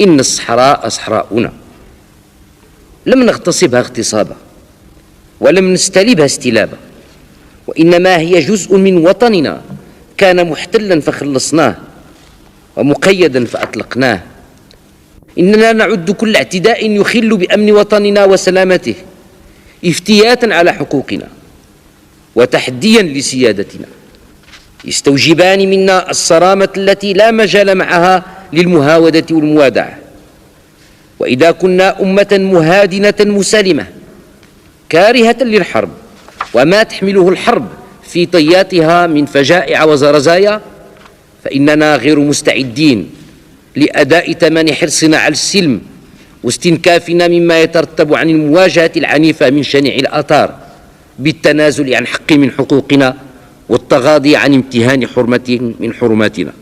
إن الصحراء صحراؤنا، لم نغتصبها اغتصابا ولم نستلبها استلابا، وإنما هي جزء من وطننا كان محتلا فخلصناه ومقيدا فأطلقناه. إننا نعد كل اعتداء يخل بأمن وطننا وسلامته افتياتا على حقوقنا وتحديا لسيادتنا، يستوجبان منا الصرامة التي لا مجال معها للمهاودة والموادعة. وإذا كنا أمة مهادنة مسالمة كارهة للحرب وما تحمله الحرب في طياتها من فجائع وزرزايا، فإننا غير مستعدين لأداء ثمن حرصنا على السلم واستنكافنا مما يترتب عن المواجهة العنيفة من شنيع الآثار بالتنازل عن حق من حقوقنا والتغاضي عن امتهان حرمة من حرماتنا.